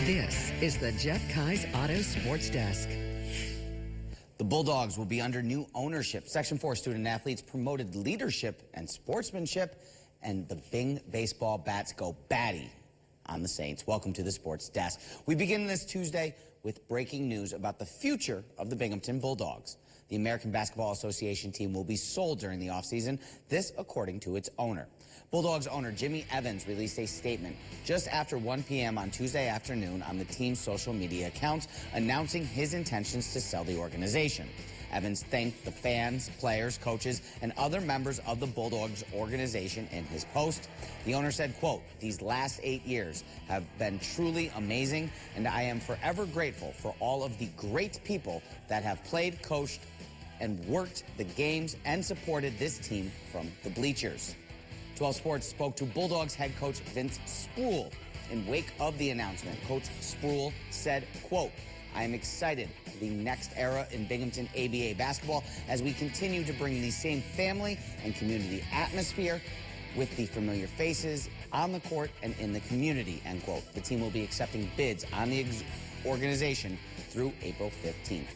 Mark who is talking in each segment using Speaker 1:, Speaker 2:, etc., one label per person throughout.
Speaker 1: This is the Jeff Keyes Auto Sports Desk.
Speaker 2: The Bulldogs will be under new ownership. Section 4 student athletes promoted leadership and sportsmanship, and the Bing baseball bats go batty on the Saints. Welcome to the Sports Desk. We begin this Tuesday with breaking news about the future of the Binghamton Bulldogs. The American Basketball Association team will be sold during the offseason, this according to its owner. Bulldogs owner Jimmy Evans released a statement just after 1 p.m. on Tuesday afternoon on the team's social media accounts announcing his intentions to sell the organization. Evans thanked the fans, players, coaches, and other members of the Bulldogs organization in his post. The owner said, quote, "These last 8 years have been truly amazing, and I am forever grateful for all of the great people that have played, coached, and worked the games and supported this team from the bleachers." 12 Sports spoke to Bulldogs head coach Vince Sproul. In wake of the announcement, Coach Sproul said, quote, "I am excited for the next era in Binghamton ABA basketball as we continue to bring the same family and community atmosphere with the familiar faces on the court and in the community," end quote. The team will be accepting bids on the organization through April 15th.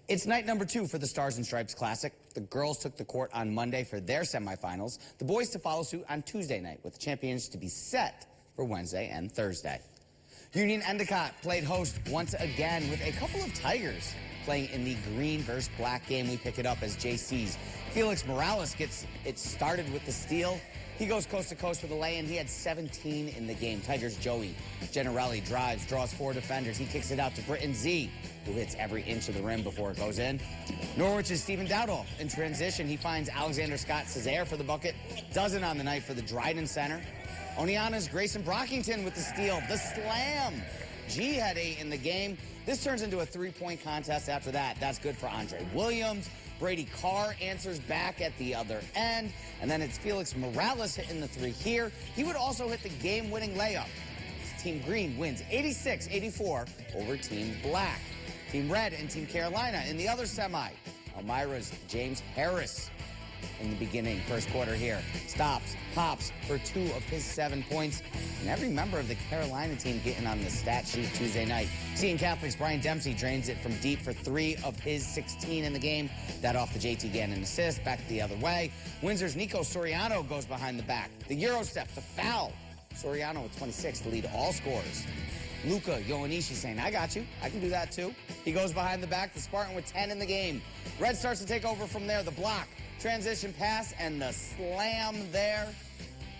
Speaker 2: It's night number 2 for the Stars and Stripes Classic. The girls took the court on Monday for their semifinals. The boys to follow suit on Tuesday night, with the champions to be set for Wednesday and Thursday. Union Endicott played host once again with a couple of Tigers playing in the green versus black game. We pick it up as JC's Felix Morales gets it started with the steal. He goes coast to coast for the lay-in. He had 17 in the game. Tigers' Joey Generelli drives, draws 4 defenders. He kicks it out to Britton Z, who hits every inch of the rim before it goes in. Norwich's Stephen Dowdall in transition. He finds Alexander Scott Cesare for the bucket. Dozen on the night for the Dryden Center. Oneana's Grayson Brockington with the steal. The slam. G had 8 in the game. This turns into a 3-point contest after that. That's good for Andre Williams. Brady Carr answers back at the other end. And then it's Felix Morales hitting the 3 here. He would also hit the game-winning layup. Team Green wins 86-84 over Team Black. Team Red and Team Carolina in the other semi. Elmira's James Harris in the beginning, first quarter here. Stops, pops for 2 of his 7 points. And every member of the Carolina team getting on the stat sheet Tuesday night. Seeing Catholic's Brian Dempsey drains it from deep for 3 of his 16 in the game. That off the JT Gannon assist, back the other way. Windsor's Nico Soriano goes behind the back. The Euro step, the foul. Soriano with 26 to lead all scorers. Luka Ioannidis saying, "I got you. I can do that too." He goes behind the back. The Spartan with 10 in the game. Red starts to take over from there. The block, transition pass, and the slam there.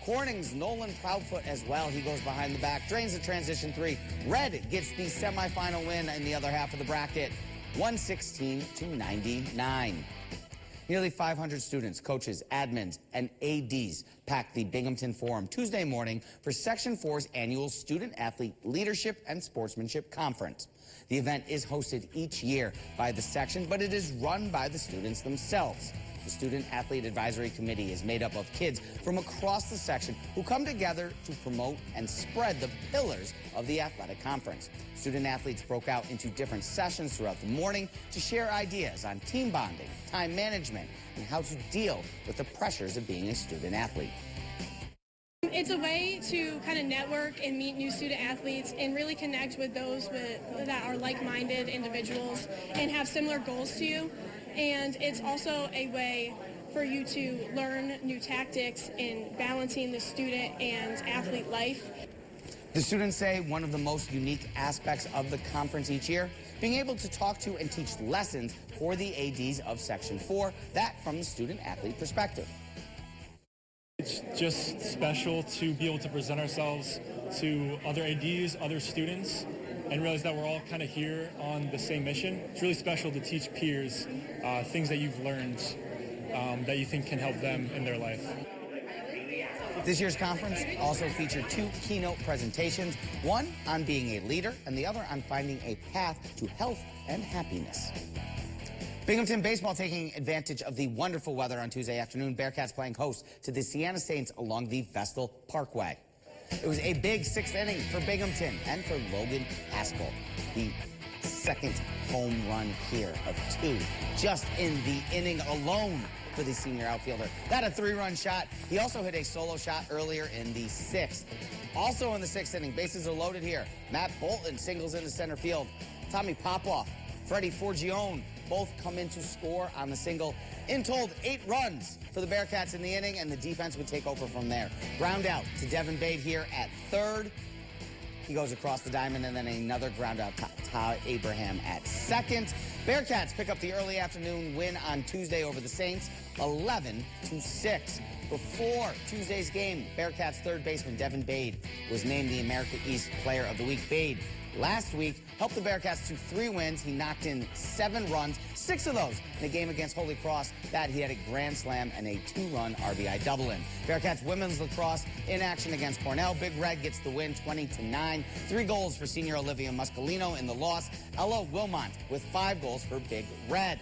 Speaker 2: Corning's Nolan Proudfoot as well. He goes behind the back, drains the transition 3. Red gets the semifinal win in the other half of the bracket, 116-99. Nearly 500 students, coaches, admins, and ADs packed the Binghamton Forum Tuesday morning for Section 4's annual Student Athlete Leadership and Sportsmanship Conference. The event is hosted each year by the section, but it is run by the students themselves. The Student Athlete Advisory Committee is made up of kids from across the section who come together to promote and spread the pillars of the athletic conference. Student athletes broke out into different sessions throughout the morning to share ideas on team bonding, time management, and how to deal with the pressures of being a student athlete.
Speaker 3: It's a way to kind of network and meet new student athletes and really connect with those that are like-minded individuals and have similar goals to you. And it's also a way for you to learn new tactics in balancing the student and athlete life.
Speaker 2: The students say one of the most unique aspects of the conference each year, being able to talk to and teach lessons for the ADs of Section 4, that from the student-athlete perspective.
Speaker 4: It's just special to be able to present ourselves to other ADs, other students, and realize that we're all kind of here on the same mission. It's really special to teach peers things that you've learned that you think can help them in their life.
Speaker 2: This year's conference also featured 2 keynote presentations, one on being a leader and the other on finding a path to health and happiness. Binghamton baseball taking advantage of the wonderful weather on Tuesday afternoon. Bearcats playing host to the Siena Saints along the Vestal Parkway. It was a big 6th inning for Binghamton and for Logan Haskell. The second home run here of 2 just in the inning alone. for the senior outfielder. That a 3-run shot. He also hit a solo shot earlier in the 6th. Also in the 6th inning, bases are loaded here. Matt Bolton singles into center field. Tommy Popoff, Freddie Forgione both come in to score on the single. In total, 8 runs for the Bearcats in the inning, and the defense would take over from there. Ground out to Devin Bade here at third. He goes across the diamond, and then another ground out to Ty Abraham at second. Bearcats pick up the early afternoon win on Tuesday over the Saints, 11-6. Before Tuesday's game, Bearcats third baseman Devin Bade was named the America East Player of the Week. Bade last week helped the Bearcats to 3 wins. He knocked in 7 runs, 6 of those in a game against Holy Cross. That he had a grand slam and a 2-run RBI double-in. Bearcats women's lacrosse in action against Cornell. Big Red gets the win 20-9. 3 goals for senior Olivia Muscolino in the loss. Ella Wilmont with 5 goals for Big Red.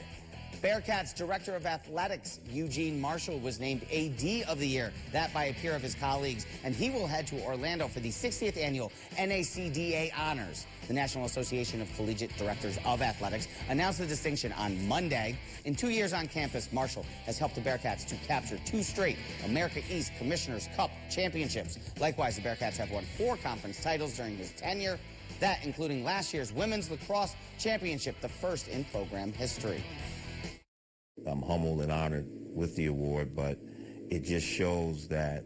Speaker 2: Bearcats Director of Athletics Eugene Marshall was named AD of the Year, that by a peer of his colleagues, and he will head to Orlando for the 60th Annual NACDA Honors. The National Association of Collegiate Directors of Athletics announced the distinction on Monday. In 2 years on campus, Marshall has helped the Bearcats to capture 2 straight America East Commissioners Cup championships. Likewise, the Bearcats have won 4 conference titles during his tenure, that including last year's Women's Lacrosse Championship, the first in program history.
Speaker 5: I'm humbled and honored with the award, but it just shows that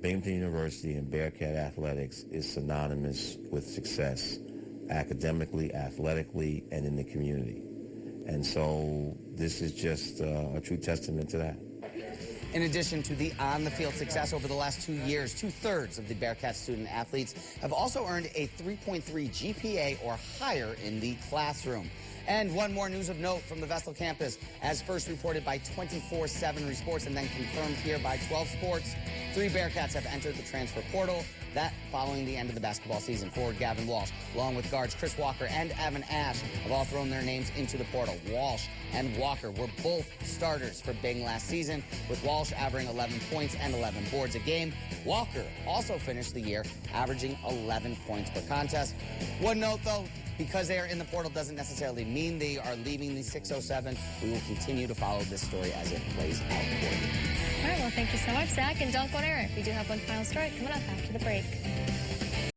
Speaker 5: Binghamton University and Bearcat Athletics is synonymous with success, academically, athletically, and in the community. And so this is just a true testament to that.
Speaker 2: In addition to the on-the-field success over the last 2 years, 2/3 of the Bearcat student athletes have also earned a 3.3 GPA or higher in the classroom. And one more news of note from the Vestal campus, as first reported by 24/7 Resports and then confirmed here by 12 Sports, 3 Bearcats have entered the transfer portal. That following the end of the basketball season. Forward Gavin Walsh, along with guards Chris Walker and Evan Ash, have all thrown their names into the portal. Walsh and Walker were both starters for Bing last season, with Walsh averaging 11 points and 11 boards a game. Walker also finished the year averaging 11 points per contest. One note, though, because they are in the portal doesn't necessarily mean they are leaving the 607. We will continue to follow this story as it plays out for you.
Speaker 6: All right, well, thank you so much, Zach. And don't go anywhere. We do have one final story coming up after the break.